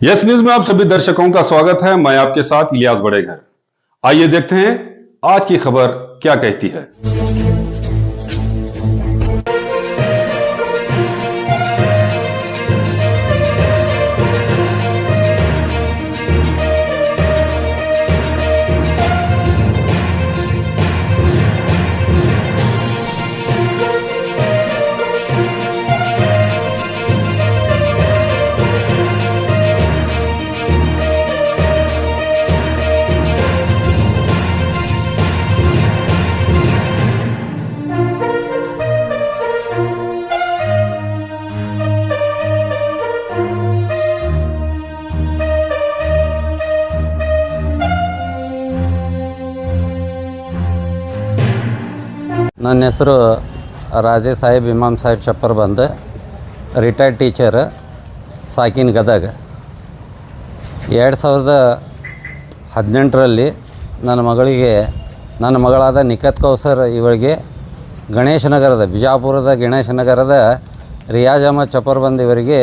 Yes news में आप सभी दर्शकों का स्वागत है। मैं आपके साथ इलियास बड़ेघर। आइए देखते हैं आज की खबर क्या कहती है। ನನ್ನ ಹೆಸರು ರಾಜೇ ಸಾಹೇಬ್ ಇಮಾಮ್ ಸಾಹೇಬ್ ಚಪ್ಪರ್ ಬಂದ ರಿಟೈರ್ಡ್ ಟೀಚರ್ ಸಾಕಿನ್ ಗದಗ. 2018ರಲ್ಲಿ ನನ್ನ ಮಗಳಾದ ನಿಖತ್ ಕೌಸರ್ ಇವರಿಗೆ ಗಣೇಶನಗರದ ಬಿಜಾಪುರದ ಗಣೇಶನಗರದ ರಿಯಾಜ್ ಅಹಮದ್ ಚಪ್ಪರ್ ಬಂದ್ ಇವರಿಗೆ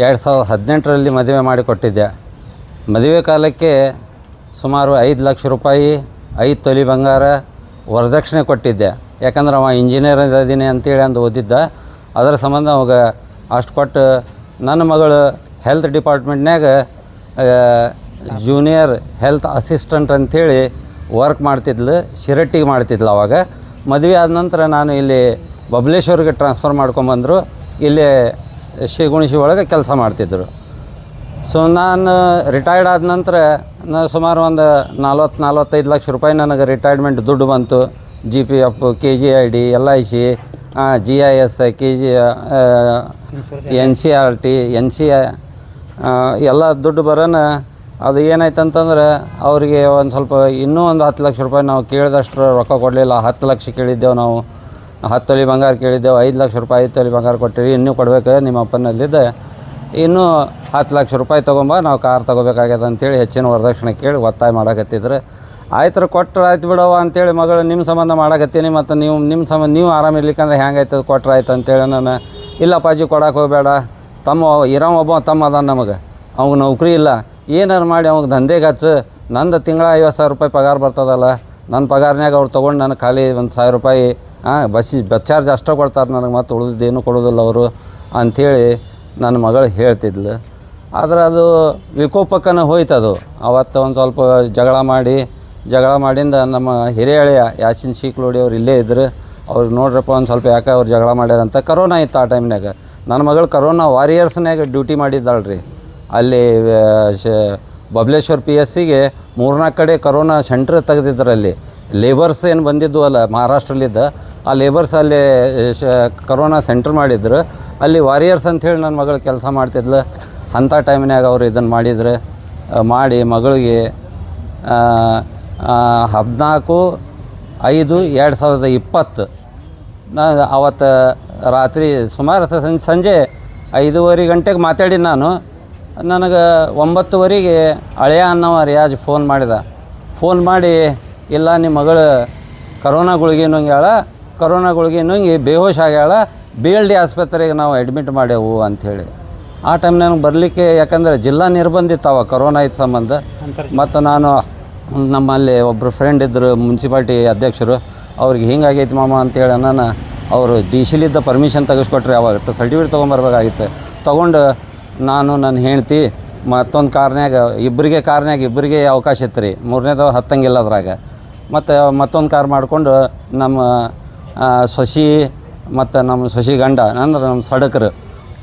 2018ರಲ್ಲಿ ಮದುವೆ ಮಾಡಿಕೊಟ್ಟಿದ್ದೆ. ಮದುವೆ ಕಾಲಕ್ಕೆ ಸುಮಾರು 5 ಲಕ್ಷ ರೂಪಾಯಿ 5 ತೊಲಿ ಬಂಗಾರ ವರದಕ್ಷಿಣೆ ಕೊಟ್ಟಿದ್ದೆ. ಯಾಕಂದ್ರೆ ಅವ ಇಂಜಿನಿಯರ್ ಇದ್ದೀನಿ ಅಂತೇಳಿ ಅಂದು ಓದಿದ್ದ. ಅದರ ಸಂಬಂಧ ಅವಾಗ ಅಷ್ಟು ಕೊಟ್ಟು ನನ್ನ ಮಗಳು ಹೆಲ್ತ್ ಡಿಪಾರ್ಟ್ಮೆಂಟ್ನಾಗ ಜೂನಿಯರ್ ಹೆಲ್ತ್ ಅಸಿಸ್ಟೆಂಟ್ ಅಂಥೇಳಿ ವರ್ಕ್ ಮಾಡ್ತಿದ್ಲು, ಶಿರಟ್ಟಿಗೆ ಮಾಡ್ತಿದ್ಲು. ಅವಾಗ ಮದುವೆ ಆದ ನಂತರ ನಾನು ಇಲ್ಲಿ ಬಬಲೇಶ್ವರ್ಗೆ ಟ್ರಾನ್ಸ್ಫರ್ ಮಾಡ್ಕೊಂಬಂದರು. ಇಲ್ಲೇ ಶಿಗುಣಿಸಿ ಒಳಗೆ ಕೆಲಸ ಮಾಡ್ತಿದ್ದರು. ಸೊ ನಾನು ರಿಟೈರ್ಡ್ ಆದ ನಂತರ ಸುಮಾರು ಒಂದು 40-45 ಲಕ್ಷ ರೂಪಾಯಿ ನನಗೆ ರಿಟೈರ್ಮೆಂಟ್ ದುಡ್ಡು ಬಂತು. GPF, KGID, LIC, GIS, NCRT, ಎಲ್ಲ ದುಡ್ಡು ಬರೋಣ. ಅದು ಏನಾಯ್ತಂತಂದ್ರೆ ಅವರಿಗೆ ಒಂದು ಸ್ವಲ್ಪ ಇನ್ನೂ ಒಂದು 10 ಲಕ್ಷ ರೂಪಾಯಿ ನಾವು ಕೇಳಿದಷ್ಟು ರೊಕ್ಕ ಕೊಡಲಿಲ್ಲ. 10 ಲಕ್ಷ ಕೇಳಿದ್ದೆವು ನಾವು, 10 ತೊಲಿ ಬಂಗಾರ ಕೇಳಿದ್ದೆವು. 5 ಲಕ್ಷ ರೂಪಾಯಿ 5 ತೊಲಿ ಬಂಗಾರ ಕೊಟ್ಟಿರಿ, ಇನ್ನೂ ಕೊಡಬೇಕು ನಿಮ್ಮ ಅಪ್ಪನಲ್ಲಿದ್ದೆ, ಇನ್ನೂ 10 ಲಕ್ಷ ರೂಪಾಯಿ ತೊಗೊಂಬ, ನಾವು ಕಾರ್ ತೊಗೋಬೇಕಾಗ್ಯದ ಅಂತೇಳಿ ಹೆಚ್ಚಿನ ವರದಕ್ಷಿಣೆ ಕೇಳಿ ಒತ್ತಾಯ ಮಾಡಕತ್ತಿದ್ರು. ಆಯ್ತು ಕೊಟ್ಟರೆ ಆಯ್ತು ಬಿಡವ ಅಂತೇಳಿ, ಮಗಳು ನಿಮ್ಮ ಸಂಬಂಧ ಮಾಡಕತ್ತೀನಿ ಮತ್ತು ನಿಮ್ಮ ಸಂಬಂಧ ನೀವು ಆರಾಮಿರ್ಲಿಕ್ಕಂದ್ರೆ ಹೆಂಗಾಯ್ತದ ಕೊಟ್ರೆ ಆಯ್ತು ಅಂತೇಳಿ ನಾನು, ಇಲ್ಲಪ್ಪಾಜಿ ಕೊಡಕ್ಕೆ ಹೋಗಬೇಡ, ಒಬ್ಬ ತಮ್ಮ ಅದ ನಮಗೆ, ಅವ್ಗೆ ನೌಕರಿ ಇಲ್ಲ, ಏನಾರು ಮಾಡಿ ಅವ್ಗೆ ದಂಧೆಗೆ ಹಚ್ಚು, ನಂದು ತಿಂಗಳ 50,000 ರೂಪಾಯಿ ಪಗಾರ ಬರ್ತದಲ್ಲ, ನನ್ನ ಪಗಾರನ್ಯಾಗ ಅವ್ರು ತೊಗೊಂಡು ನನಗೆ ಖಾಲಿ 1,000 ರೂಪಾಯಿ ಬಸ್ ಚಾರ್ಜ್ ಅಷ್ಟೇ ಕೊಡ್ತಾರೆ ನನಗೆ, ಮತ್ತು ಉಳಿದಿದ್ದೇನು ಕೊಡೋದಿಲ್ಲ ಅವರು ಅಂಥೇಳಿ ನನ್ನ ಮಗಳು ಹೇಳ್ತಿದ್ಲು. ಆದರೆ ಅದು ವಿಕೋಪಕ್ಕನ ಹೋಯ್ತದು. ಅವತ್ತು ಒಂದು ಸ್ವಲ್ಪ ಜಗಳ ಮಾಡಿಂದ ನಮ್ಮ ಹಿರಿಯಳೆಯ ಯಾಸಿನ್ ಶೀಕ್ಲೋಡಿ ಅವ್ರು ಇಲ್ಲೇ ಇದ್ದರು. ಅವ್ರಿಗೆ ನೋಡ್ರಪ್ಪ ಒಂದು ಸ್ವಲ್ಪ ಯಾಕೆ ಅವ್ರು ಜಗಳ ಮಾಡ್ಯಾರಂತ. ಕರೋನಾ ಇತ್ತು ಆ ಟೈಮ್ನಾಗ. ನನ್ನ ಮಗಳು ಕರೋನಾ ವಾರಿಯರ್ಸ್ನಾಗ ಡ್ಯೂಟಿ ಮಾಡಿದ್ದಾಳೆ ರೀ. ಅಲ್ಲಿ ಬಬಲೇಶ್ವರ್ PSCಗೆ 3-4 ಕಡೆ ಕರೋನಾ ಸೆಂಟ್ರ್ ತೆಗೆದಿದ್ದರಲ್ಲಿ. ಲೇಬರ್ಸ್ ಏನು ಬಂದಿದ್ದು ಅಲ್ಲ ಮಹಾರಾಷ್ಟ್ರಲ್ಲಿದ್ದ, ಆ ಲೇಬರ್ಸ್ ಅಲ್ಲಿ ಕರೋನಾ ಸೆಂಟ್ರ್ ಮಾಡಿದ್ರು. ಅಲ್ಲಿ ವಾರಿಯರ್ಸ್ ಅಂಥೇಳಿ ನನ್ನ ಮಗಳು ಕೆಲಸ ಮಾಡ್ತಿದ್ಲು. ಅಂಥ ಟೈಮ್ನಾಗ ಅವರು ಇದನ್ನು ಮಾಡಿ ಮಗಳಿಗೆ 14/5/2020 ನಾನು ಅವತ್ತು ರಾತ್ರಿ ಸುಮಾರು ಸಂಜೆ 5:30 ಗಂಟೆಗೆ ಮಾತಾಡಿದ್ದು ನಾನು. ನನಗೆ 9:00ಗೆ ಹಳೆಯ ಅನ್ನವ ರಿಯಾಜ್ ಫೋನ್ ಮಾಡಿ ಇಲ್ಲ ನಿಮ್ಮ ಮಗಳು ಕರೋನಾ ಗುಳಿಗೆ ನುಂಗಿ ಬೇಹೋಶ್ ಆಗ್ಯಾಳ, BLD ಆಸ್ಪತ್ರೆಗೆ ನಾವು ಅಡ್ಮಿಟ್ ಮಾಡ್ಯೆವು ಅಂಥೇಳಿ. ಆ ಟೈಮ್ ನನಗೆ ಬರಲಿಕ್ಕೆ, ಯಾಕಂದರೆ ಜಿಲ್ಲಾ ನಿರ್ಬಂಧಿತ್ತವ ಕರೋನಾ ಇದ್ದ ಸಂಬಂಧ. ಮತ್ತು ನಾನು ನಮ್ಮಲ್ಲಿ ಒಬ್ಬರು ಫ್ರೆಂಡ್ ಇದ್ದರು, ಮುನ್ಸಿಪಾಲ್ಟಿ ಅಧ್ಯಕ್ಷರು, ಅವ್ರಿಗೆ ಹಿಂಗಾಗೈತಿ ಮಾಮ ಅಂತೇಳಿ ನಾನು ಅವರು DCಲಿದ್ದ ಪರ್ಮಿಷನ್ ತೆಗೆಸ್ಕೊಟ್ರಿ. ಅವಾಗ ಸರ್ಟಿಫಿಕೇಟ್ ತೊಗೊಂಬರ್ಬೇಕಾಗಿತ್ತು. ತೊಗೊಂಡು ನಾನು ನನ್ನ ಹೆಂಡ್ತಿ ಮತ್ತೊಂದು ಇಬ್ಬರಿಗೆ ಅವಕಾಶ ಇತ್ತು ರೀ. 3ನೇದು ಹತ್ತಂಗಿಲ್ಲ ಅದ್ರಾಗ. ಮತ್ತು ಮತ್ತೊಂದು ಕಾರ್ ಮಾಡಿಕೊಂಡು ನಮ್ಮ ಸೊಸಿ ಮತ್ತು ನಮ್ಮ ಸೊಸಿ ಗಂಡ ಅಂದ್ರೆ ನಮ್ಮ ಸಡಕರು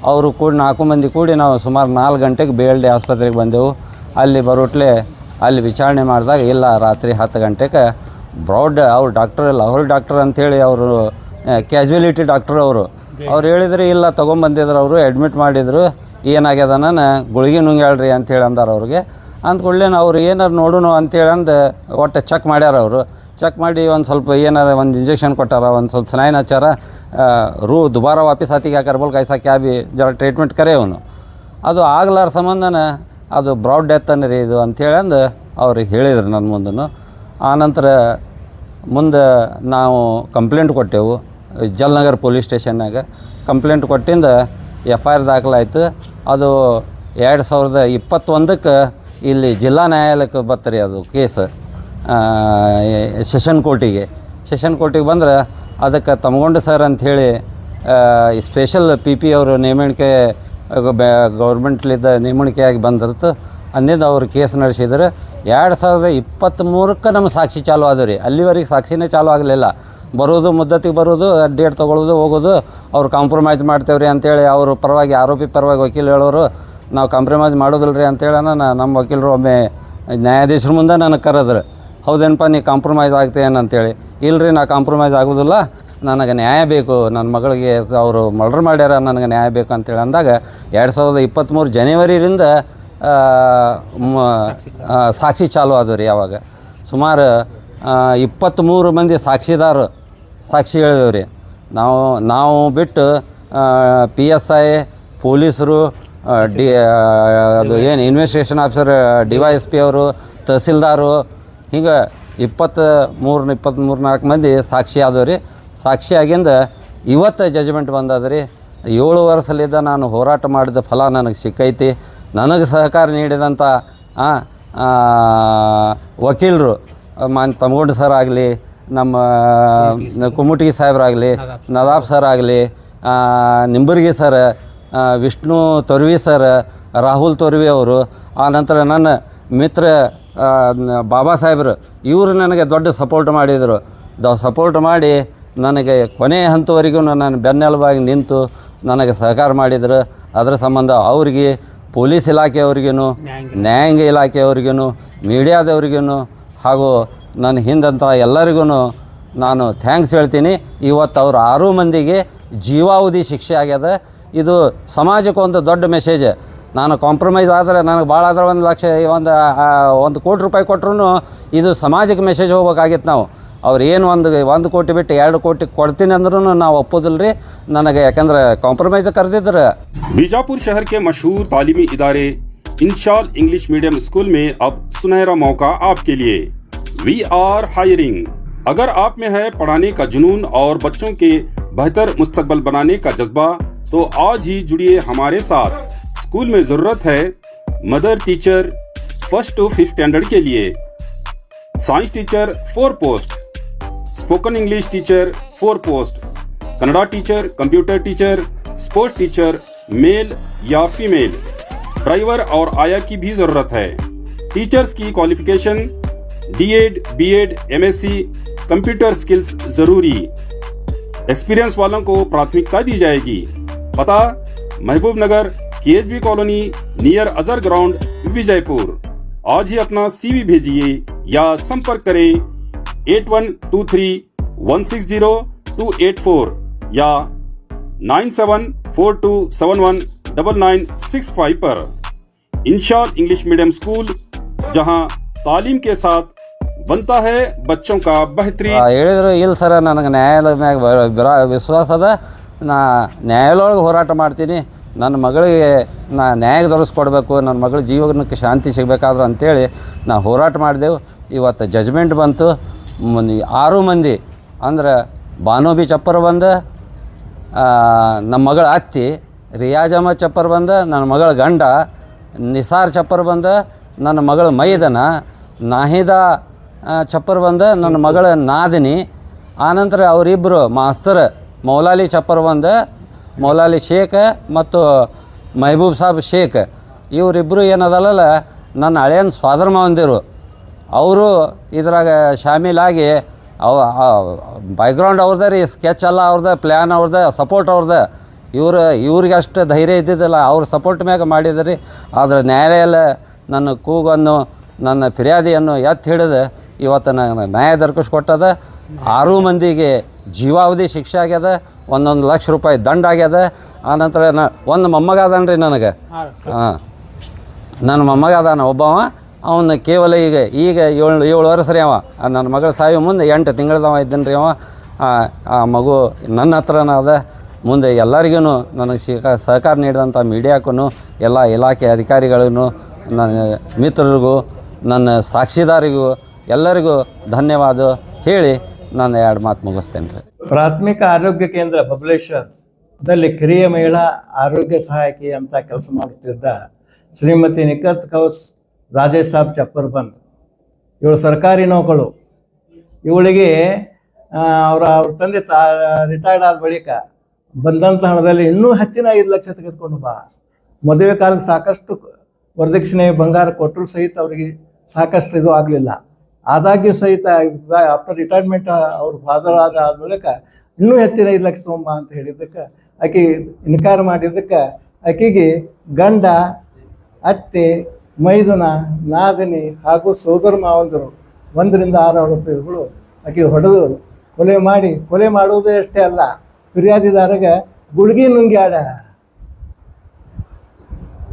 ಅವರು ಕೂಡ 4 ಮಂದಿ ಕೂಡಿ ನಾವು ಸುಮಾರು 4 ಗಂಟೆಗೆ BLD ಆಸ್ಪತ್ರೆಗೆ ಬಂದೆವು. ಅಲ್ಲಿ ಬರೋಟ್ಲೆ ಅಲ್ಲಿ ವಿಚಾರಣೆ ಮಾಡಿದಾಗ ಇಲ್ಲ, ರಾತ್ರಿ 10 ಗಂಟೆಗೆ ಅವ್ರು ಡಾಕ್ಟರ್ ಇಲ್ಲ, ಅವ್ರು ಡಾಕ್ಟರ್ ಅಂಥೇಳಿ ಅವರು ಕ್ಯಾಜುಯಾಲಿಟಿ ಡಾಕ್ಟರ್ ಅವ್ರು ಹೇಳಿದ್ರು. ಇಲ್ಲ ತೊಗೊಂಬಂದಿದ್ರು, ಅವರು ಅಡ್ಮಿಟ್ ಮಾಡಿದರು. ಏನಾಗ್ಯದ ನಾನು ಗುಳಿಗೆ ನುಂಗ್ಯಾಳ್ರಿ ಅಂಥೇಳಿ ಅಂದಾರ ಅವ್ರಿಗೆ. ಅಂದ್ಕೊಳ್ಳೆ ಅವ್ರು ಏನಾರು ನೋಡೋಣ ಅಂತೇಳಿ ಒಟ್ಟು ಚೆಕ್ ಮಾಡ್ಯಾರ. ಅವರು ಚೆಕ್ ಮಾಡಿ ಒಂದು ಸ್ವಲ್ಪ ಏನಾರ ಒಂದು ಇಂಜೆಕ್ಷನ್ ಕೊಟ್ಟಾರ, ಒಂದು ಸ್ವಲ್ಪ ಸ್ನಾಯಿನ ಹಚ್ಚಾರ. दुबारा वापस आती क्या कर बोल कैसा क्या भी जरा ट्रीटमेंट करे ಅವನು. ಅದು ಆಗ್ಲಾರ ಸಂಬಂಧನ ಅದು ಬ್ರಾಡ್ ಡೆತ್ ಅನ್ನರಿ ಇದು ಅಂಥೇಳಿ ಅವ್ರಿಗೆ ಹೇಳಿದ್ರು ನನ್ನ ಮುಂದೂ. ಆನಂತರ ಮುಂದೆ ನಾವು ಕಂಪ್ಲೇಂಟ್ ಕೊಟ್ಟೆವು ಜಲ್ನಗರ್ ಪೊಲೀಸ್ ಸ್ಟೇಷನ್ನಾಗ. ಕಂಪ್ಲೇಂಟ್ ಕೊಟ್ಟಿಂದ FIR ದಾಖಲಾಯಿತು. ಅದು 2021ಕ್ಕೆ ಇಲ್ಲಿ ಜಿಲ್ಲಾ ನ್ಯಾಯಾಲಯಕ್ಕೆ ಬರ್ತರಿ ಅದು ಕೇಸ್ ಸೆಷನ್ ಕೋರ್ಟಿಗೆ ಬಂದ್ರೆ ಅದಕ್ಕೆ ತಮಗೊಂಡು ಸರ್ ಅಂಥೇಳಿ ಸ್ಪೆಷಲ್ ಪಿ ಅವರು ನೇಮಣಿಕೆ ಗೌರ್ಮೆಂಟ್ಲಿದ್ದ ನೇಮಣಿಕೆಯಾಗಿ ಬಂದಿರ್ತು. ಅಂದಿಂದ ಅವ್ರು ಕೇಸ್ ನಡೆಸಿದ್ರೆ 2023ಕ್ಕೆ ನಮ್ಮ ಸಾಕ್ಷಿ ಚಾಲು ಆದವು ರೀ. ಅಲ್ಲಿವರೆಗೆ ಸಾಕ್ಷಿನೇ ಚಾಲು ಆಗಲಿಲ್ಲ. ಬರೋದು ಮುದ್ದತಿಗೆ ಬರೋದು, ಡೇಟ್ ತೊಗೊಳ್ಳೋದು, ಹೋಗೋದು. ಅವ್ರು ಕಾಂಪ್ರಮೈಸ್ ಮಾಡ್ತೇವೆ ರೀ ಅಂತೇಳಿ ಅವ್ರ ಪರವಾಗಿ ಆರೋಪಿ ಪರವಾಗಿ ವಕೀಲು ಹೇಳೋರು ನಾವು ಕಾಂಪ್ರಮೈಸ್ ಮಾಡೋದಿಲ್ಲ ರೀ ಅಂತೇಳಿ ನಮ್ಮ ವಕೀಲರು ಒಮ್ಮೆ ನ್ಯಾಯಾಧೀಶರ ಮುಂದೆ ನನಗೆ ಕರೆದ್ರು. ಹೌದೇನಪ್ಪ ನೀ ಕಾಂಪ್ರಮೈಸ್ ಆಗ್ತೇನೆ ಅಂತೇಳಿ. ಇಲ್ಲರಿ ನಾ ಕಾಂಪ್ರಮೈಸ್ ಆಗೋದಿಲ್ಲ, ನನಗೆ ನ್ಯಾಯ ಬೇಕು, ನನ್ನ ಮಗಳಿಗೆ ಅವರು ಮರ್ಡರ್ ಮಾಡ್ಯಾರ, ನನಗೆ ನ್ಯಾಯ ಬೇಕು ಅಂತೇಳಿ ಅಂದಾಗ 2023 ಜನವರಿಯಿಂದ ಸಾಕ್ಷಿ ಚಾಲು ಆದವು ರೀ. ಯಾವಾಗ ಸುಮಾರು 23 ಮಂದಿ ಸಾಕ್ಷಿ ಹೇಳಿದೆವು ರೀ. ನಾವು ಬಿಟ್ಟು PSI, ಪೊಲೀಸರು, ಅದು ಏನು ಇನ್ವೆಸ್ಟಿಗೇಷನ್ ಆಫೀಸರ್ DYSP ಅವರು, ತಹಸೀಲ್ದಾರು, ಹಿಂಗೆ 23-24 ಮಂದಿ ಸಾಕ್ಷಿ ಆದವು ರೀ. ಸಾಕ್ಷಿಯಾಗಿಂದ ಇವತ್ತು ಜಜ್ಮೆಂಟ್ ಬಂದದ ರೀ. 7 ವರ್ಷಲಿದ್ದ ನಾನು ಹೋರಾಟ ಮಾಡಿದ ಫಲ ನನಗೆ ಸಿಕ್ಕೈತಿ. ನನಗೆ ಸಹಕಾರ ನೀಡಿದಂಥ ವಕೀಲರು ತಮಗೊಂಡು ಸರ್ ಆಗಲಿ, ನಮ್ಮ ಕುಮ್ಮುಟಿಗಿ ಸಾಹೇಬ್ರಾಗಲಿ, ನದಾಫ್ ಸರ್ ಆಗಲಿ, ನಿಂಬರ್ಗಿ ಸರ್, ವಿಷ್ಣು ತೊರ್ವಿ ಸರ್, ರಾಹುಲ್ ತೊರ್ವಿ ಅವರು, ಆನಂತರ ನನ್ನ ಮಿತ್ರ ಬಾಬಾ ಸಾಹೇಬ್ರು, ಇವರು ನನಗೆ ದೊಡ್ಡ ಸಪೋರ್ಟ್ ಮಾಡಿದರು. ಸಪೋರ್ಟ್ ಮಾಡಿ ನನಗೆ ಕೊನೆಯ ಹಂತವರೆಗೂ ನಾನು ಬೆನ್ನೆಲುಬಾಗಿ ನಿಂತು ನನಗೆ ಸಹಕಾರ ಮಾಡಿದರು. ಅದರ ಸಂಬಂಧ ಅವ್ರಿಗೆ, ಪೊಲೀಸ್ ಇಲಾಖೆಯವ್ರಿಗೂ, ನ್ಯಾಯಾಂಗ ಇಲಾಖೆಯವ್ರಿಗೂ, ಮೀಡಿಯಾದವ್ರಿಗೂ ಹಾಗೂ ನನ್ನ ಹಿಂದಂಥ ಎಲ್ಲರಿಗೂ ನಾನು ಥ್ಯಾಂಕ್ಸ್ ಹೇಳ್ತೀನಿ. ಇವತ್ತು ಅವ್ರು 6 ಮಂದಿಗೆ ಜೀವಾವಧಿ ಶಿಕ್ಷೆ ಆಗ್ಯದ. ಇದು ಸಮಾಜಕ್ಕೆ ಒಂದು ದೊಡ್ಡ ಮೆಸೇಜ್. ನಾನು ಕಾಂಪ್ರಮೈಸ್ ಆದರೆ ನನಗೆ ಭಾಳ ಆದ್ರೆ 1 ಲಕ್ಷ, 1 ಕೋಟಿ ರೂಪಾಯಿ ಕೊಟ್ಟರು ಇದು ಸಮಾಜಕ್ಕೆ ಮೆಸೇಜ್ ಹೋಗ್ಬೇಕಾಗಿತ್ತು. ನಾವು ಅವ್ರು ಏನು 1 ಕೋಟಿ ಬಿಟ್ಟು 2 ಕೋಟಿ ಕೊಡ್ತೀನಿ ಅಂದ್ರೂ ನಾವು ಒಪ್ಪೋದಿಲ್ಲ ರೀ. ನನಗೆ ಯಾಕಂದ್ರೆ ಕಾಂಪ್ರಮೈಸ್ ಕರೆದಿದ್ರು. बीजापुर शहर के मशहूर तालीमी इदारे इंशाल इंग्लिश मीडियम स्कूल में अब सुनहरा मौका आपके लिए। We are hiring. अगर आप में है पढ़ाने का जुनून और बच्चों के बेहतर मुस्तकबल बनाने का जज्बा, तो आज ही जुड़िए हमारे साथ। स्कूल में जरूरत है mother teacher 1st to 5th standard के लिए, science teacher 4 post, spoken English teacher 4 post, Kannada teacher, computer teacher, sports teacher mail या फीमेल, ड्राइवर और आया की भी जरूरत है। टीचर्स की qualification D.Ed, B.Ed, MSc, computer skills जरूरी। एक्सपीरियंस वालों को प्राथमिकता दी जाएगी। पता महबूब नगर, KSB colony, near Azhar ground, Vijaypur. आज ही अपना CV भेजिए या संपर्क करें 8123160284 या 9742719965 पर। इंशाल इंग्लिश मीडियम स्कूल, जहां तालीम के साथ बनता है बच्चों का बेहतरीन। ಹೇಳಿದ್ರು ಇಲ್ಲ ಸರ, ನನಗೆ ನ್ಯಾಯಾಲಯದ ಮ್ಯಾಗ ವಿಶ್ವಾಸ ಅದ, ನಾ ನ್ಯಾಯಾಲಯದೊಳಗೆ ಹೋರಾಟ ಮಾಡ್ತೀನಿ, ನನ್ನ ಮಗಳಿಗೆ ನಾ ನ್ಯಾಯಕ್ಕೆ ದೊರಕಿಸ್ಕೊಡ್ಬೇಕು, ನನ್ನ ಮಗಳ ಜೀವನಕ್ಕೆ ಶಾಂತಿ ಸಿಗಬೇಕಾದ್ರೆ ಅಂತೇಳಿ ನಾ ಹೋರಾಟ ಮಾಡಿದೆವು. ಇವತ್ತು ಜಜ್ಮೆಂಟ್ ಬಂತು. 6 ಮಂದಿ ಅಂದ್ರೆ ಬಾನೋಬಿ ಚಪ್ಪರ್ ಬಂದ, ನಮ್ಮ ಮಗಳ ಅತ್ತಿ ರಿಯಾಜ್ ಅಹಮದ್ ಚಪ್ಪರ್ ಬಂದ, ನನ್ನ ಮಗಳ ಗಂಡ ನಿಸಾರ್ ಚಪ್ಪರ್ ಬಂದ, ನನ್ನ ಮಗಳ ಮೈದನ ನಾಹಿದಾ ಚಪ್ಪರ್ ಬಂದ, ನನ್ನ ಮಗಳ ನಾದಿನಿ. ಆನಂತರ ಅವರಿಬ್ಬರು ಮಾಸ್ತರ್ ಮೌಲಾಲಿ ಚಪ್ಪರ್ ಬಂದ, ಮೌಲಾಲಿ ಶೇಖ್ ಮತ್ತು ಮೆಹಬೂಬ್ ಸಾಬ್ ಶೇಖ್. ಇವರಿಬ್ಬರು ಏನದಲ್ಲ ನನ್ನ ಹಳೆಯನ್ ಸ್ವಾದರ ಮಾವಂದಿರು. ಅವರು ಇದ್ರಾಗ ಶಾಮೀಲಾಗಿ ಬ್ಯಾಕ್ಗ್ರೌಂಡ್ ಅವ್ರದ್ದೇ ರೀ, ಸ್ಕೆಚ್ ಎಲ್ಲ ಅವ್ರದ್ದೇ, ಪ್ಲ್ಯಾನ್ ಅವ್ರದ್ದೇ, ಸಪೋರ್ಟ್ ಅವ್ರದ್ದೇ. ಇವ್ರಿಗೆ ಅಷ್ಟು ಧೈರ್ಯ ಇದ್ದಿದ್ದಿಲ್ಲ, ಅವ್ರ ಸಪೋರ್ಟ್ ಮ್ಯಾಗ ಮಾಡಿದ್ರಿ. ಆದರೆ ನ್ಯಾಯಾಲಯ ನನ್ನ ಕೂಗನ್ನು, ನನ್ನ ಫಿರ್ಯಾದಿಯನ್ನು ಎತ್ತಿ ಹಿಡಿದು ಇವತ್ತು ನನಗೆ ನ್ಯಾಯ ದೊರಕಿಸ್ಕೊಟ್ಟದ. 6 ಮಂದಿಗೆ ಜೀವಾವಧಿ ಶಿಕ್ಷೆ ಆಗ್ಯದ, 1 ಲಕ್ಷ ರೂಪಾಯಿ ದಂಡ ಆಗ್ಯದ. ಆನಂತರ ಒಂದು ಮೊಮ್ಮಗ ಅದಾನ ರೀ ನನಗೆ. ನನ್ನ ಮೊಮ್ಮಗ ಅದಾನ ಒಬ್ಬವ, ಅವನು ಕೇವಲ ಈಗ 7 ವರ್ಷ ರೀ. ಅವ ನನ್ನ ಮಗಳ ಸಾಯೋ ಮುಂದೆ 8 ತಿಂಗಳದವ ಇದ್ದಾನೆ ರೀ. ಆ ಮಗು ನನ್ನ ಹತ್ರನ ಅದ. ಮುಂದೆ ಎಲ್ಲರಿಗೂ ನನಗೆ ಸಹಕಾರ ನೀಡಿದಂಥ ಮೀಡಿಯಾಕ್ಕೂ, ಎಲ್ಲ ಇಲಾಖೆ ಅಧಿಕಾರಿಗಳಿಗೂ, ನನ್ನ ಮಿತ್ರರಿಗೂ, ನನ್ನ ಸಾಕ್ಷಿದಾರಿಗೂ ಎಲ್ಲರಿಗೂ ಧನ್ಯವಾದ ಹೇಳಿ ನಾನು 2 ಮಾತು ಮುಗಿಸ್ತೇನೆ ರೀ. ಪ್ರಾಥಮಿಕ ಆರೋಗ್ಯ ಕೇಂದ್ರ ಬಬಲೇಶ್ವರದಲ್ಲಿ ಕಿರಿಯ ಮಹಿಳಾ ಆರೋಗ್ಯ ಸಹಾಯಕಿ ಅಂತ ಕೆಲಸ ಮಾಡುತ್ತಿದ್ದ ಶ್ರೀಮತಿ ನಿಖತ್ ಕೌಸ್ ರಾಜೇಶ್ ಸಾಬ್ ಚಪ್ಪರ್ಬಂದ್. ಇವಳು ಸರ್ಕಾರಿ ನೌಕರು. ಇವಳಿಗೆ ಅವ್ರ ತಂದೆ ರಿಟೈರ್ಡ್ ಆದ ಬಳಿಕ ಬಂದಂಥ ಹಣದಲ್ಲಿ ಇನ್ನೂ ಹೆಚ್ಚಿನ 5 ಲಕ್ಷ ತೆಗೆದುಕೊಂಡು ಬಾ. ಮದುವೆ ಕಾಲಕ್ಕೆ ಸಾಕಷ್ಟು ವರದಕ್ಷಿಣೆ ಬಂಗಾರ ಕೊಟ್ಟರು ಸಹಿತ ಅವರಿಗೆ ಸಾಕಷ್ಟು ಇದು ಆಗಲಿಲ್ಲ. ಆದಾಗ್ಯೂ ಸಹಿತ ಆಫ್ಟರ್ ರಿಟೈರ್ಮೆಂಟ್ ಅವ್ರ ಫಾದರ್ ಆದ ಬಳಿಕ ಇನ್ನೂ ಹೆಚ್ಚಿನ 5 ಲಕ್ಷ ತೊಗೊಂಬ ಅಂತ ಹೇಳಿದ್ದಕ್ಕೆ ಆಕೆ ಇನ್ಕಾರ ಮಾಡಿದ್ದಕ್ಕೆ ಆಕೆಗೆ ಗಂಡ, ಅತ್ತೆ, ಮೈದುನ, ನಾದಿನಿ ಹಾಗೂ ಸೋದರ ಮಾವಂದರು 1 ರಿಂದ 6 ಆರೋಪಿಗಳು ಆಕೆ ಹೊಡೆದು ಕೊಲೆ ಮಾಡುವುದೇ ಅಷ್ಟೇ ಅಲ್ಲ, ಫಿರ್ಯಾದಿದಾರಗೆ ಗುಳ್ಗಿ ನುಂಗ್ಯಾಡ.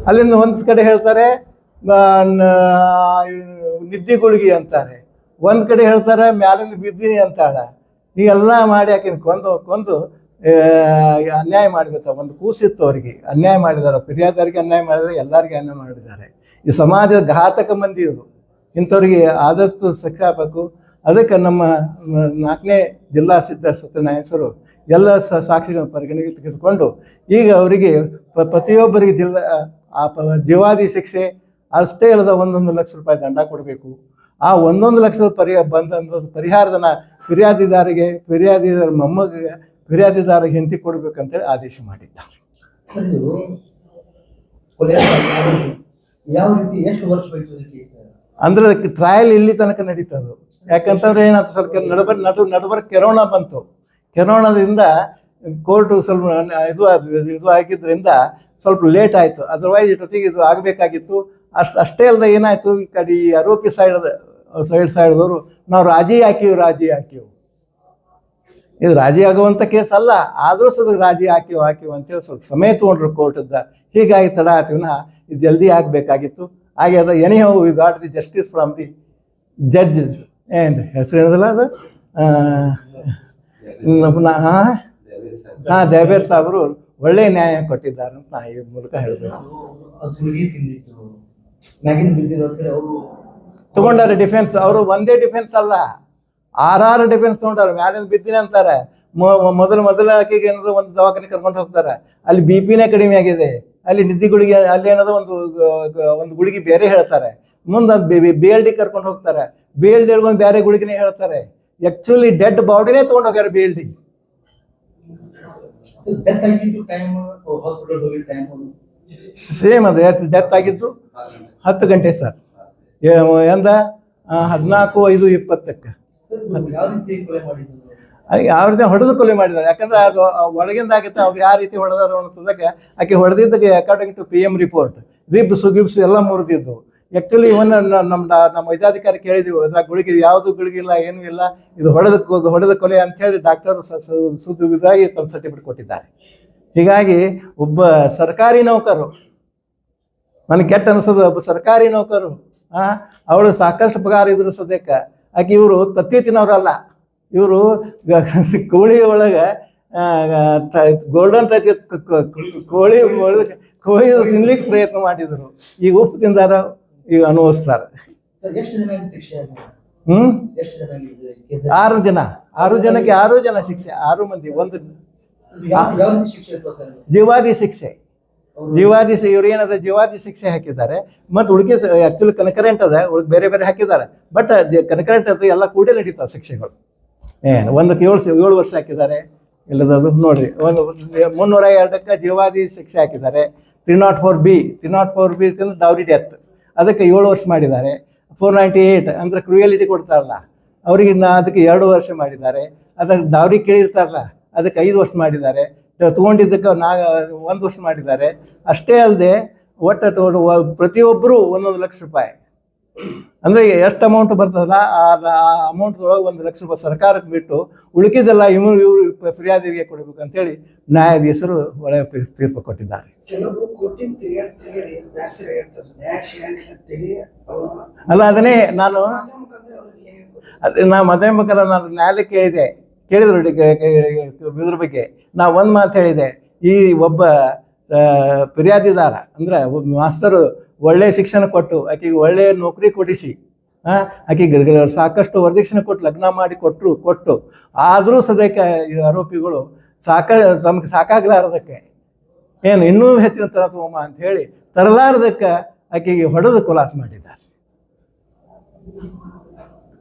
ಅಲ್ಲಿಂದ ಒಂದು ಕಡೆ ಹೇಳ್ತಾರೆ ನಿದ್ದೆ ಗುಳ್ಗಿ ಅಂತಾರೆ, ಒಂದು ಕಡೆ ಹೇಳ್ತಾರೆ ಮ್ಯಾಲಿಂದ ಬಿದ್ದೀನಿ ಅಂತಾಳ. ಹೀಗೆಲ್ಲ ಮಾಡಿ ಆಕೆನ ಕೊಂದು ಅನ್ಯಾಯ ಮಾಡಿಬಿಡ್ತಾರೆ. ಒಂದು ಕೂಸಿತ್ತು ಅವರಿಗೆ ಅನ್ಯಾಯ ಮಾಡಿದ್ದಾರೆ, ಫಿರ್ಯಾದಿದಾರಿಗೆ ಅನ್ಯಾಯ ಮಾಡಿದರೆ ಎಲ್ಲರಿಗೆ ಅನ್ಯಾಯ ಮಾಡಿದ್ದಾರೆ. ಈ ಸಮಾಜದ ಘಾತಕ ಮಂದಿ ಇವರು. ಇಂಥವ್ರಿಗೆ ಆದಷ್ಟು ಶಿಕ್ಷೆ ಆಗಬೇಕು. ಅದಕ್ಕೆ ನಮ್ಮ 4ನೇ ಜಿಲ್ಲಾ ಸತ್ಯನಾರಾಯಣರು ಎಲ್ಲ ಸಾಕ್ಷಿಗಳನ್ನು ಪರಿಗಣನೆಗೆ ತೆಗೆದುಕೊಂಡು ಈಗ ಅವರಿಗೆ ಪ್ರತಿಯೊಬ್ಬರಿಗೆ ಜೀವಾದಿ ಶಿಕ್ಷೆ ಅಷ್ಟೇ ಅಲ್ಲದ 1 ಲಕ್ಷ ರೂಪಾಯಿ ದಂಡ ಕೊಡಬೇಕು. ಆ 1 ಲಕ್ಷದ ಪರಿಹಾರದನ್ನ ಫಿರ್ಯಾದಿದಾರ ಮೊಮ್ಮಗಿಗೆ ಫಿರ್ಯಾದಿದಾರಿಗೆ ಹೆಂಡತಿ ಕೊಡಬೇಕಂತೇಳಿ ಆದೇಶ ಮಾಡಿದ್ದ. ಯಾವ ರೀತಿ ಎಷ್ಟು ವರ್ಷ ಅಂದ್ರೆ ಅದಕ್ಕೆ ಟ್ರಯಲ್ ಇಲ್ಲಿ ತನಕ ನಡೀತದೆ. ಯಾಕಂತಂದ್ರೆ ಏನಾಯ್ತು, ಸ್ವಲ್ಪ ನಡುಬರ್ ಕೆರೋನಾ ಬಂತು. ಕೆರೋನಾದಿಂದ ಕೋರ್ಟು ಸ್ವಲ್ಪ ಇದು ಆಗಿದ್ದರಿಂದ ಸ್ವಲ್ಪ ಲೇಟ್ ಆಯಿತು. ಅದರ್ವೈಸ್ ಜೊತೆಗೆ ಇದು ಆಗಬೇಕಾಗಿತ್ತು. ಅಷ್ಟೇ ಅಲ್ಲದೆ ಏನಾಯಿತು, ಈ ಕಡೆ ಈ ಆರೋಪಿ ಸೈಡ್ದವರು ನಾವು ರಾಜಿ ಹಾಕಿವು. ಇದು ರಾಜಿ ಆಗುವಂಥ ಕೇಸ್ ಅಲ್ಲ, ಆದರೂ ಸಹ ರಾಜಿ ಹಾಕಿವು ಅಂತೇಳಿ ಸ್ವಲ್ಪ ಸಮಯ ತೊಗೊಂಡ್ರು ಕೋರ್ಟದ. ಹೀಗಾಗಿ ತಡ ಆಯ್ತೀವಿನ ಇದು ಜಲ್ದಿ ಆಗಬೇಕಾಗಿತ್ತು. ಹಾಗೆ ಅದು anyhow we got the justice from the judge. ಏನು ಹೆಸರೇನದಲ್ಲ ಅದು ದೇವೇರ್ ಸಾಹೇಬರು ಒಳ್ಳೆಯ ನ್ಯಾಯ ಕೊಟ್ಟಿದ್ದಾರೆ ಅಂತ ನಾ ಈ ಮೂಲಕ ಹೇಳಬೇಕು. ತಗೊಂಡಾರೆ ಡಿಫೆನ್ಸ್. ಅವರು ಒಂದೇ ಡಿಫೆನ್ಸ್ ಅಲ್ಲ, 6 ಡಿಫೆನ್ಸ್ ತೊಗೊಂಡಾರೆ. ಮ್ಯಾಲಿಂದ ಬಿದ್ದೀನಿ ಅಂತಾರೆ. ಮೊದಲ ಆಕೆಗೆ ಏನದು ಒಂದು ದವಾಖಾನೆ ಕರ್ಕೊಂಡು ಹೋಗ್ತಾರೆ. ಅಲ್ಲಿ BP ಕಡಿಮೆ ಆಗಿದೆ, ಅಲ್ಲಿ ನಿದ್ದೆ ಗುಳಿಗೆ, ಅಲ್ಲಿ ಏನದ ಒಂದು ಗುಳಿಗೆ ಬೇರೆ ಹೇಳ್ತಾರೆ. ಮುಂದೆ ಅದು BLD ಕರ್ಕೊಂಡು ಹೋಗ್ತಾರೆ. BLD ಒಂದು ಬೇರೆ ಗುಳಿಗೆನೇ ಹೇಳ್ತಾರೆ. ಆ್ಯಕ್ಚುಲಿ ಡೆಡ್ ಬಾಡಿನೇ ತೊಗೊಂಡು ಹೋಗ್ಯಾರ BLD. ಸೇಮ್ ಅದು ಡೆತ್ ಆಗಿದ್ದು 10 ಗಂಟೆ ಸರ್. ಎಂದ 14/5/20 ಯಾವ ರೀತಿ ಹೊಡೆದು ಕೊಲೆ ಮಾಡಿದ್ದಾರೆ. ಯಾಕಂದ್ರೆ ಅದು ಒಳಗಿಂದ ಆಗಿತ್ತು. ಅವ್ರು ಯಾವ ರೀತಿ ಹೊಡೆದಾರ ಅನ್ನೋದಕ್ಕೆ ಆಕೆ ಹೊಡೆದಿದ್ದಕ್ಕೆ ಅಕಾರ್ಡಿಂಗ್ ಟು PM ರಿಪೋರ್ಟ್ ಗಿಬ್ಸು ಎಲ್ಲ ಮುರಿದಿದ್ದು. ಆ್ಯಕ್ಚುಲಿ ನಮ್ಮ ವೈದ್ಯಾಧಿಕಾರಿ ಕೇಳಿದ್ವಿ, ಅದ್ರ ಗುಳಿಗೆ ಯಾವುದು ಗುಳಿಗೆ ಇಲ್ಲ, ಏನೂ ಇಲ್ಲ, ಇದು ಹೊಡೆದ ಕೊಲೆ ಅಂಥೇಳಿ ಡಾಕ್ಟರ್ ಸುದ್ದಿದಾಗಿ ತಮ್ಮ ಸರ್ಟಿಫಿಕೇಟ್ ಕೊಟ್ಟಿದ್ದಾರೆ. ಹೀಗಾಗಿ ಒಬ್ಬ ಸರ್ಕಾರಿ ನೌಕರು, ನನಗೆ ಕೆಟ್ಟ ಅನಿಸೋದು, ಒಬ್ಬ ಸರ್ಕಾರಿ ನೌಕರು ಅವಳು ಸಾಕಷ್ಟು ಪಗಾರ ಇದ್ರು ಸದ್ಯಕ್ಕೆ ಆಕೆ ಇವರು ತತ್ತಿ ತಿನ್ನೋರಲ್ಲ. ಇವರು ಕೋಳಿ ಒಳಗೆ ಗೋಲ್ಡನ್ ತತ್ತಿ ಕೋಳಿ ತಿನ್ಲಿಕ್ಕೆ ಪ್ರಯತ್ನ ಮಾಡಿದರು. ಈಗ ಉಪ್ಪು ತಿಂದಾರ, ಈಗ ಅನುಭವಿಸ್ತಾರೆ. 6 ಜನ 6 ಜನಕ್ಕೆ 6 ಜನ ಶಿಕ್ಷೆ, 6 ಮಂದಿ. ಒಂದು ಜೀವಾದಿ ಶಿಕ್ಷೆ. ಇವ್ರು ಏನದ ಜೀವಾದಿ ಶಿಕ್ಷೆ ಹಾಕಿದ್ದಾರೆ. ಮತ್ತು ಉಳಿಕೆ ಆ್ಯಕ್ಚುಲಿ ಕನ್ಕರೆಂಟ್ ಅದ, ಬೇರೆ ಬೇರೆ ಹಾಕಿದ್ದಾರೆ. ಬಟ್ ಕನ್ಕರೆಂಟ್ ಅದು ಎಲ್ಲ ಕೂಡೇ ನಡೀತಾವೆ ಶಿಕ್ಷೆಗಳು. ಒಂದಕ್ಕೆ 7 ವರ್ಷ ಹಾಕಿದ್ದಾರೆ. ಇಲ್ಲದದು ನೋಡ್ರಿ, ಒಂದು 302ಕ್ಕೆ ಜೀವಾದಿ ಶಿಕ್ಷೆ ಹಾಕಿದ್ದಾರೆ. 304B ತಿಂದು ಡೌರಿ ಡೆತ್, ಅದಕ್ಕೆ 7 ವರ್ಷ ಮಾಡಿದ್ದಾರೆ. 498 ಅಂದರೆ ಕ್ರೂಯಲಿಟಿ ಕೊಡ್ತಾರಲ್ಲ ಅವರಿಗೆ ಅದಕ್ಕೆ 2 ವರ್ಷ ಮಾಡಿದ್ದಾರೆ. ಅದಕ್ಕೆ ಡೌರಿ ಕೇಳಿರ್ತಾರಲ್ಲ ಅದಕ್ಕೆ 5 ವರ್ಷ ಮಾಡಿದ್ದಾರೆ. ತೊಗೊಂಡಿದ್ದಕ್ಕೆ 1 ವರ್ಷ ಮಾಡಿದ್ದಾರೆ. ಅಷ್ಟೇ ಅಲ್ಲದೆ ಒಟ್ಟು ಪ್ರತಿಯೊಬ್ಬರು 1 ಲಕ್ಷ ರೂಪಾಯಿ ಅಂದರೆ ಎಷ್ಟು ಅಮೌಂಟ್ ಬರ್ತದಲ್ಲ ಆ ಅಮೌಂಟ್ ಒಳಗೆ 1 ಲಕ್ಷ ರೂಪಾಯಿ ಸರ್ಕಾರಕ್ಕೆ ಬಿಟ್ಟು ಉಳಿಕಿದೆಲ್ಲ ಇವರು ಫಿರ್ಯಾದಿಗೆ ಕೊಡಬೇಕು ಅಂತೇಳಿ ನ್ಯಾಯಾಧೀಶರು ಒಳ್ಳೆಯ ತೀರ್ಪು ಕೊಟ್ಟಿದ್ದಾರೆ. ಅಲ್ಲ, ಅದನ್ನೇ ನಾನು ಮಧ್ಯಮಕರ ನಾನು ನ್ಯಾಯಾಲಯಕ್ಕೆ ಕೇಳಿದ್ರು ಇದ್ರ ಬಗ್ಗೆ. ನಾ ಒಂದು ಮಾತು ಹೇಳಿದೆ, ಈ ಒಬ್ಬ ಫಿರ್ಯಾದಿದಾರ ಅಂದರೆ ಒಬ್ಬ ಮಾಸ್ತರು ಒಳ್ಳೆಯ ಶಿಕ್ಷಣ ಕೊಟ್ಟು ಆಕೆಗೆ ಒಳ್ಳೆಯ ನೌಕರಿ ಕೊಡಿಸಿ ಆಕೆಗೆ ಸಾಕಷ್ಟು ವರದಕ್ಷಿಣೆ ಕೊಟ್ಟು ಲಗ್ನ ಮಾಡಿ ಕೊಟ್ಟು ಆದರೂ ಸದ್ಯಕ್ಕೆ ಈ ಆರೋಪಿಗಳು ತಮಗೆ ಸಾಕಾಗಲಾರದಕ್ಕೆ ಏನು ಇನ್ನೂ ಹೆಚ್ಚಿನ ತರ ತಗೊಂಬ ಅಂತ ಹೇಳಿ ತರಲಾರದಕ್ಕೆ ಆಕೆಗೆ ಹೊಡೆದು ಕೊಲಾಸ್ ಮಾಡಿದ್ದಾರೆ.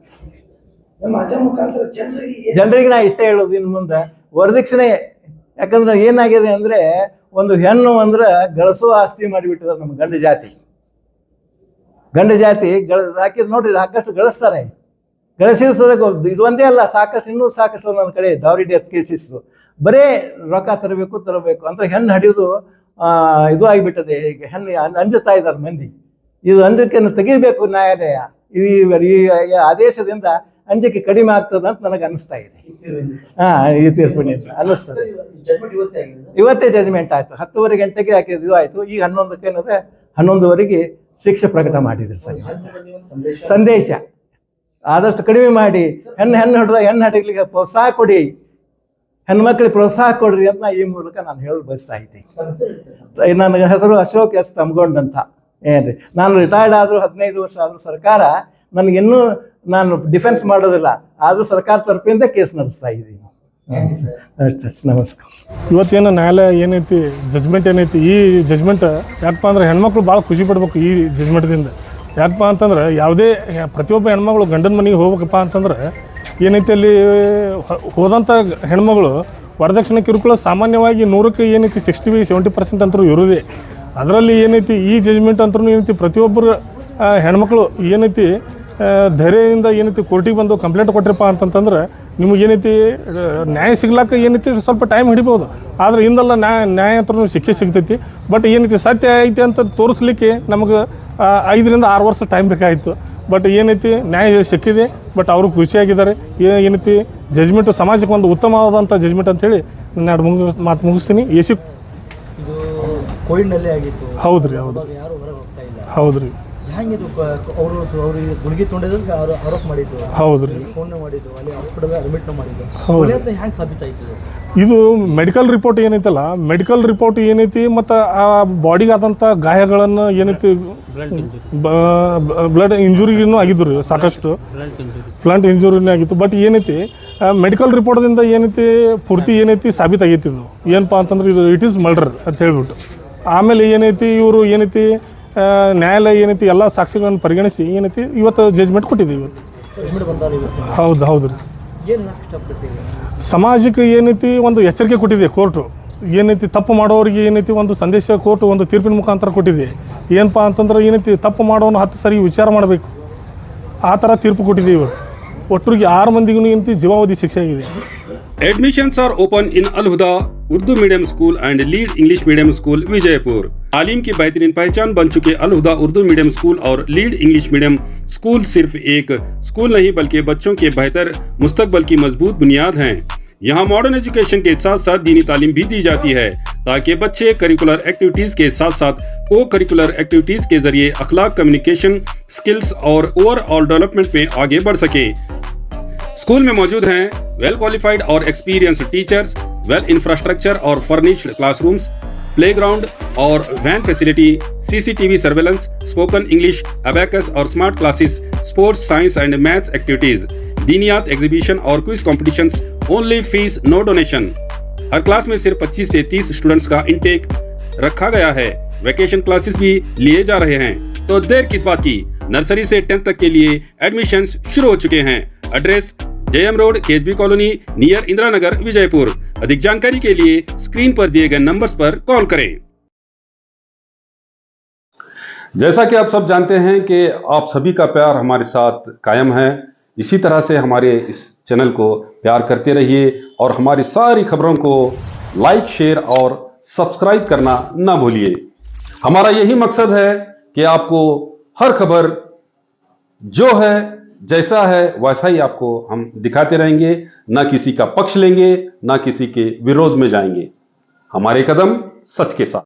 ಜನರಿಗೆ ನಾ ಇಷ್ಟೇ ಹೇಳೋದು, ಇನ್ನು ಮುಂದೆ ವರದಕ್ಷಿಣೆ, ಯಾಕಂದ್ರೆ ಏನಾಗಿದೆ ಅಂದರೆ ಒಂದು ಹೆಣ್ಣು ಅಂದ್ರೆ ಗಳಿಸುವ ಆಸ್ತಿ ಮಾಡಿಬಿಟ್ಟಿದ್ದಾರೆ ನಮ್ಮ ಗಂಡು ಜಾತಿ. ಹಾಕಿದ್ ನೋಡ್ರಿ ಸಾಕಷ್ಟು ಗಳಿಸ್ತಾರೆ. ಗಳಿಸಿಸೋದಕ್ಕೆ ಇದು ಒಂದೇ ಅಲ್ಲ, ಸಾಕಷ್ಟು ಇನ್ನೂ ಸಾಕಷ್ಟು ನನ್ನ ಕಡೆ ಡೌರಿ ಡೆತ್ ಕೇಸಿಸ್ಸು ಬರೇ ರೊಕ್ಕ ತರಬೇಕು ಅಂದ್ರೆ ಹೆಣ್ಣು ಹಡಿಯೋದು ಇದು ಆಗಿಬಿಟ್ಟದೆ. ಈಗ ಹೆಣ್ಣು ಅಂಜುತ್ತಾ ಇದ್ದಾರೆ ಮಂದಿ. ಇದು ಅಂಜಕೆಯನ್ನು ತೆಗಿಬೇಕು ನ್ಯಾಯಾಲಯ. ಈ ಆದೇಶದಿಂದ ಅಂಜಿಕೆ ಕಡಿಮೆ ಆಗ್ತದೆ ಅಂತ ನನಗೆ ಅನಿಸ್ತಾ ಇದೆ. ಈ ತೀರ್ಪಿನಿಂದ ಅನ್ನಿಸ್ತದೆ. ಇವತ್ತೇ ಜಜ್ಮೆಂಟ್ ಆಯಿತು. 10:30 ಗಂಟೆಗೆ ಆಕೆ ಇದು ಆಯಿತು. ಈಗ 11ಕ್ಕೆ ಏನಂದರೆ 11:30 ಶಿಕ್ಷೆ ಪ್ರಕಟ ಮಾಡಿದ್ರು ಸರ್. ಸಂದೇಶ ಆದಷ್ಟು ಕಡಿಮೆ ಮಾಡಿ ಹೆಣ್ಣು ಹಡಲಿಕ್ಕೆ ಪ್ರೋತ್ಸಾಹ ಕೊಡಿ, ಹೆಣ್ಮಕ್ಳಿಗೆ ಪ್ರೋತ್ಸಾಹ ಕೊಡ್ರಿ ಅಂತ ಈ ಮೂಲಕ ನಾನು ಹೇಳಲು ಬಯಸ್ತಾ ಇದ್ದೀನಿ. ನನ್ನ ಹೆಸರು ಅಶೋಕ್ ಎಸ್ ತಮ್ಗೊಂಡ್ ಅಂತ. ಏನ್ರಿ, ನಾನು ರಿಟೈರ್ಡ್ ಆದರೂ 15 ವರ್ಷ ಆದರೂ ಸರ್ಕಾರ ನನಗಿನ್ನೂ ನಾನು ಡಿಫೆನ್ಸ್ ಮಾಡೋದಿಲ್ಲ, ಆದರೂ ಸರ್ಕಾರ ತರಪಿಂದ ಕೇಸ್ ನಡೆಸ್ತಾ ಇದ್ದೀನಿ. ನಮಸ್ಕಾರ. ಇವತ್ತೇನು ನ್ಯಾಯಾಲಯ ಏನೈತಿ ಜಜ್ಮೆಂಟ್ ಏನೈತಿ, ಈ ಜಜ್ಮೆಂಟ್ ಯಾಕಪ್ಪ ಅಂದ್ರೆ ಹೆಣ್ಮಕ್ಳು ಭಾಳ ಖುಷಿ ಪಡ್ಬೇಕು ಈ ಜಜ್ಮೆಂಟ್ದಿಂದ. ಯಾಕಪ್ಪ ಅಂತಂದ್ರೆ ಯಾವುದೇ ಪ್ರತಿಯೊಬ್ಬ ಹೆಣ್ಮಗಳು ಗಂಡನ ಮನೆಗೆ ಹೋಗ್ಬೇಕಪ್ಪ ಅಂತಂದ್ರೆ ಏನೈತಿ ಅಲ್ಲಿ ಹೋದಂಥ ಹೆಣ್ಮಗಳು ವರದಕ್ಷಿಣೆ ಕಿರುಕುಳ ಸಾಮಾನ್ಯವಾಗಿ 100ಕ್ಕೆ ಏನೈತಿ 60-70% ಅಂತರೂ ಇರೋದೇ. ಅದರಲ್ಲಿ ಏನೈತಿ ಈ ಜಜ್ಮೆಂಟ್ ಅಂತೂ ಏನೈತಿ ಪ್ರತಿಯೊಬ್ಬರು ಹೆಣ್ಮಕ್ಳು ಏನೈತಿ ಧೈರ್ಯದಿಂದ ಏನೈತಿ ಕೋರ್ಟಿಗೆ ಬಂದು ಕಂಪ್ಲೇಂಟ್ ಕೊಟ್ರಪ್ಪ ಅಂತಂತಂದ್ರೆ ನಿಮಗೆ ಏನೈತಿ ನ್ಯಾಯ ಸಿಗ್ಲಾಕ ಏನೈತಿ ಸ್ವಲ್ಪ ಟೈಮ್ ಹಿಡಿಬೋದು, ಆದರೆ ಹಿಂದೆಲ್ಲ ನ್ಯಾಯ ಅಂತೂ ಸಿಗ್ತೈತಿ. ಬಟ್ ಏನೈತಿ ಸತ್ಯ ಐತಿ ಅಂತ ತೋರಿಸ್ಲಿಕ್ಕೆ ನಮಗೆ 5-6 ವರ್ಷ ಟೈಮ್ ಬೇಕಾಯಿತು. ಬಟ್ ಏನೈತಿ ನ್ಯಾಯ ಸಿಕ್ಕಿದೆ. ಬಟ್ ಅವರು ಖುಷಿಯಾಗಿದ್ದಾರೆ. ಏನೈತಿ ಜಜ್ಮೆಂಟು ಸಮಾಜಕ್ಕೆ ಒಂದು ಉತ್ತಮವಾದಂಥ ಜಜ್ಮೆಂಟ್ ಅಂತೇಳಿ ನಾನು 2 ಮಾತು ಮುಗಿಸ್ತೀನಿ. ಕೋವಿಡ್ನಲ್ಲೇ ಆಗಿತ್ತು. ಹೌದು ರೀ, ಹೌದು ಯಾರು ಹೊರಗೆ ಹೋಗ್ತಾ ಇಲ್ಲ. ಹೌದು ರೀ, ಹೆಂಗಿದು ಅವ್ರಿಗೆ ಗುಳಿಗೆ ತೊಗೊಂಡಿದ್ದಕ್ಕೆ ಆರೋಪ ಮಾಡಿದ್ದು. ಹೌದು ರೀ, ಫೋನ್ ಮಾಡಿದ್ದು, ಅಲ್ಲಿ ಹಾಸ್ಪಿಟಲ್ ಅಡ್ಮಿಟ್ನ ಮಾಡಿದ್ದು. ಹೌದು, ಹೆಂಗೆ ಸಾಬೀತಾಯ್ತು ಇದು ಮೆಡಿಕಲ್ ರಿಪೋರ್ಟ್ ಏನೈತಲ್ಲ, ಮೆಡಿಕಲ್ ರಿಪೋರ್ಟ್ ಏನೈತಿ ಮತ್ತು ಆ ಬಾಡಿಗೆ ಆದಂಥ ಗಾಯಗಳನ್ನು ಏನೈತಿ ಬ್ಲಡ್ ಇಂಜುರಿನೂ ಆಗಿದ್ದು ರೀ, ಸಾಕಷ್ಟು ಬ್ಲಡ್ ಇಂಜುರಿನೇ ಆಗಿತ್ತು. ಬಟ್ ಏನೈತಿ ಮೆಡಿಕಲ್ ರಿಪೋರ್ಟ್ದಿಂದ ಏನೈತಿ ಪೂರ್ತಿ ಏನೈತಿ ಸಾಬೀತಾಗೈತಿ. ಇದು ಏನಪ್ಪ ಅಂತಂದ್ರೆ ಇದು ಇಟ್ ಈಸ್ ಮರ್ಡರ್ ಅಂತ ಹೇಳ್ಬಿಟ್ಟು. ಆಮೇಲೆ ಏನೈತಿ ಇವರು ಏನೈತಿ ನ್ಯಾಯಾಲಯ ಏನೈತಿ ಎಲ್ಲ ಸಾಕ್ಷಿಗಳನ್ನು ಪರಿಗಣಿಸಿ ಏನೈತಿ ಇವತ್ತು ಜಜ್ಮೆಂಟ್ ಕೊಟ್ಟಿದ್ದೀವಿ. ಇವತ್ತು ಹೌದು ರೀ. ಸಮಾಜಕ್ಕೆ ಏನೈತಿ ಒಂದು ಎಚ್ಚರಿಕೆ ಕೊಟ್ಟಿದೆ ಕೋರ್ಟು. ಏನೈತಿ ತಪ್ಪು ಮಾಡೋರಿಗೆ ಏನೈತಿ ಒಂದು ಸಂದೇಶ ಕೋರ್ಟು ಒಂದು ತೀರ್ಪಿನ ಮುಖಾಂತರ ಕೊಟ್ಟಿದೆ. ಏನಪ್ಪ ಅಂತಂದ್ರೆ ಏನೈತಿ ತಪ್ಪು ಮಾಡೋನು 10 ಸರಿ ವಿಚಾರ ಮಾಡಬೇಕು, ಆ ಥರ ತೀರ್ಪು ಕೊಟ್ಟಿದೆ. ಇವತ್ತು ಒಟ್ಟರಿಗೆ 6 ಮಂದಿಗೂ ಏನೈತಿ ಜೀವಾವಧಿ ಶಿಕ್ಷೆ ಆಗಿದೆ. Admissions are open in Al-Huda Urdu medium school and lead English medium school Vijaypur. तालीम की बेहतरीन पहचान बन चुके अल-हुदा उर्दू मीडियम स्कूल और लीड इंग्लिश मीडियम स्कूल सिर्फ एक स्कूल नहीं बल्कि बच्चों के बेहतर मुस्तकबल की मजबूत बुनियाद हैं। यहाँ मॉडर्न एजुकेशन के साथ साथ दीनी तालीम भी दी जाती है ताकि बच्चे करिकुलर एक्टिविटीज के साथ साथ को करिकुलर एक्टिविटीज के जरिए अखलाक, कम्युनिकेशन स्किल्स और ओवरऑल डेवलपमेंट में आगे बढ़ सके। स्कूल में मौजूद हैं वेल क्वालिफाइड और एक्सपीरियंस्ड टीचर्स, वेल इंफ्रास्ट्रक्चर और फर्निश्ड क्लासरूम्स, प्लेग्राउंड और van facility, CCTV surveillance, spoken English, abacus और smart classes, sports, science and maths activities, दीनियात एग्जीबिशन और quiz competitions, only fees no donation. हर क्लास में सिर्फ 25 से 30 स्टूडेंट्स का इंटेक रखा गया है। वैकेशन क्लासेस भी लिए जा रहे हैं, तो देर किस बात की, नर्सरी से 10th तक के लिए एडमिशन्स शुरू हो चुके हैं। Address JM road, KSB colony, near Indira Nagar, Vijayapur. अधिक जानकारी के लिए स्क्रीन पर दिए गए नंबर्स पर कॉल करें। जैसा कि आप सब जानते हैं कि आप सभी का प्यार हमारे साथ कायम है, इसी तरह से हमारे इस चैनल को प्यार करते रहिए और हमारी सारी खबरों को लाइक, शेयर और सब्सक्राइब करना ना भूलिए। हमारा यही मकसद है कि आपको हर खबर जो है जैसा है वैसा ही आपको हम दिखाते रहेंगे, ना किसी का पक्ष लेंगे, ना किसी के विरोध में जाएंगे। हमारे कदम सच के साथ।